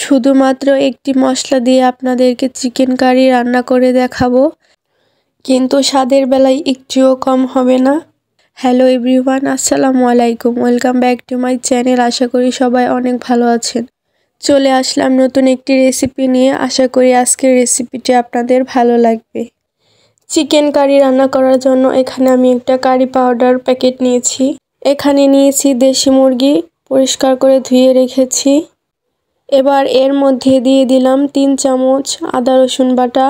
শুধুমাত্র একটি মশলা দিয়ে আপনাদেরকে চিকেন কারি রান্না করে দেখাবো, কিন্তু স্বাদের বেলায় একটুও কম হবে না। হ্যালো এভরিওয়ান, আসসালামু আলাইকুম, welcome back to my channel. আশা করি সবাই অনেক ভালো আছেন। চলে আসলাম নতুন একটি রেসিপি নিয়ে। আশা করি আজকের রেসিপিটি আপনাদের ভালো লাগবে। চিকেন কারি রান্না করার জন্য এখানে আমি একটা কারি পাউডার প্যাকেট নিয়েছি। এখানে নিয়েছি দেশি মুরগি, পরিষ্কার করে ধুয়ে রেখেছি। এবার এর মধ্যে দিয়ে দিলাম 3 চামচ আদা রসুন বাটা।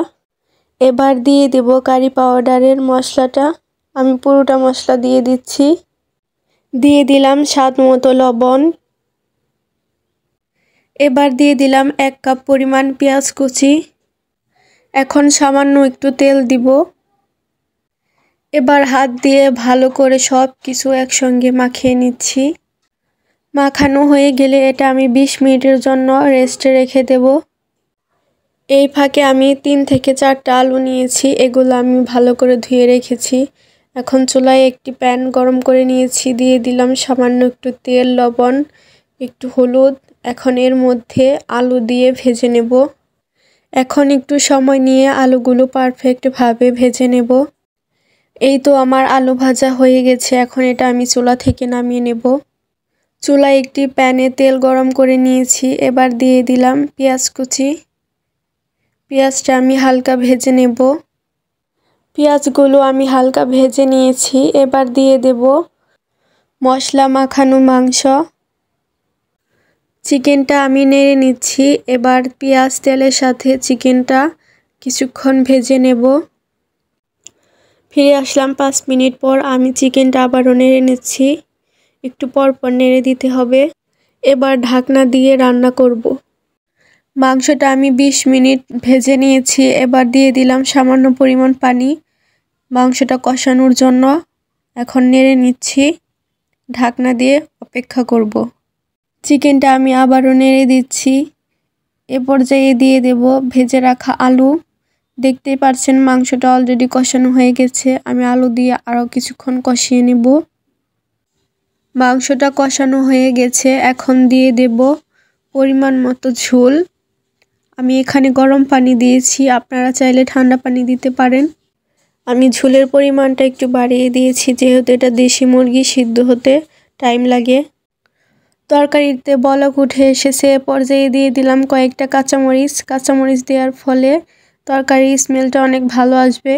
এবার দিয়ে দেব কারি পাউডারের মশলাটা। আমি পুরোটা মশলা দিয়ে দিচ্ছি। দিয়ে দিলাম স্বাদ মতো লবণ। এবার দিয়ে দিলাম 1 কাপ পরিমাণ পেঁয়াজ কুচি। এখন সামান্য একটু তেল দিব। এবার হাত দিয়ে ভালো করে সব কিছু একসঙ্গে মাখিয়ে নিচ্ছি। মাখানো হয়ে গেলে এটা আমি 20 মিনিটের জন্য রেস্টে রেখে দেব। এই ফাঁকে আমি 3 থেকে 4টা আলু নিয়েছি, এগুলো আমি ভালো করে ধুয়ে রেখেছি। এখন চুলায় একটি প্যান গরম করে নিয়েছি, দিয়ে দিলাম সামান্য একটু তেল, লবণ, একটু হলুদ। এখন এর মধ্যে আলু দিয়ে ভেজে নেব। এখন একটু সময় নিয়ে আলুগুলো পারফেক্টভাবে ভেজে নেব। এই তো আমার আলু ভাজা হয়ে গেছে। এখন এটা আমি চুলা থেকে নামিয়ে নেব। চুলায় একটি প্যানে তেল গরম করে নিয়েছি। এবার দিয়ে দিলাম পেঁয়াজ কুচি। পেঁয়াজটা আমি হালকা ভেজে নেব। পেঁয়াজগুলো আমি হালকা ভেজে নিয়েছি। এবার দিয়ে দেব মশলা মাখানো মাংস। চিকেনটা আমি নেড়ে নিচ্ছি। এবার পেঁয়াজ তেলের সাথে চিকেনটা কিছুক্ষণ ভেজে নেব। ফিরে আসলাম 5 মিনিট পর। আমি চিকেনটা আবারও নেড়ে নিচ্ছি। একটু পর পর নেড়ে দিতে হবে। এবার ঢাকনা দিয়ে রান্না করব। মাংসটা আমি 20 মিনিট ভেজে নিয়েছি। এবার দিয়ে দিলাম সামান্য পরিমাণ পানি মাংসটা কষানোর জন্য। এখন নেড়ে নিচ্ছি। ঢাকনা দিয়ে অপেক্ষা করব। চিকেনটা আমি আবারও নেড়ে দিচ্ছি। এ পর্যায়ে দিয়ে দেব ভেজে রাখা আলু। দেখতেই পাচ্ছেন মাংসটা অলরেডি কষানো হয়ে গেছে। আমি আলু দিয়ে আরও কিছুক্ষণ কষিয়ে নেব। মাংসটা কষানো হয়ে গেছে। এখন দিয়ে দেব পরিমাণ মতো ঝোল। আমি এখানে গরম পানি দিয়েছি, আপনারা চাইলে ঠান্ডা পানি দিতে পারেন। আমি ঝোলের পরিমাণটা একটু বাড়িয়ে দিয়েছি, যেহেতু এটা দেশি মুরগি, সিদ্ধ হতে টাইম লাগে। তরকারিতে বলক উঠে এসেছে। পর্যায়ে দিয়ে দিলাম কয়েকটা কাঁচামরিচ। কাঁচামরিচ দেওয়ার ফলে তরকারির স্মেলটা অনেক ভালো আসবে।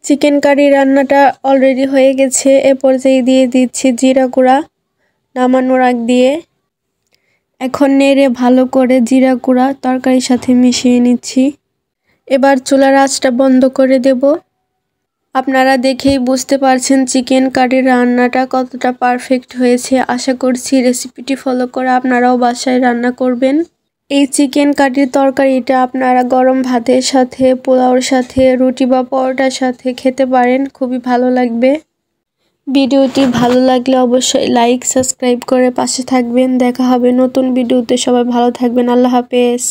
চিকেন কারি রান্নাটা অলরেডি হয়ে গেছে। এ পর্যায়ে দিয়ে দিচ্ছি জিরা গুঁড়া নামানোর আগ দিয়ে। এখন নেড়ে ভালো করে জিরা গুঁড়া তরকারির সাথে মিশিয়ে নিচ্ছি। এবার চুলার আঁচটা বন্ধ করে দেব। আপনারা দেখেই বুঝতে পারছেন চিকেন কারির রান্নাটা কতটা পারফেক্ট হয়েছে। আশা করছি রেসিপিটি ফলো করে আপনারাও বাসায় রান্না করবেন। এই চিকেন কারির তরকারিটা আপনারা গরম ভাতের সাথে, পোলাওর সাথে, রুটি বা পরোটার সাথে খেতে পারেন, খুবই ভালো লাগবে। ভিডিওটি ভালো লাগলে অবশ্যই লাইক, সাবস্ক্রাইব করে পাশে থাকবেন। দেখা হবে নতুন ভিডিওতে। সবাই ভালো থাকবেন। আল্লাহ হাফেজ।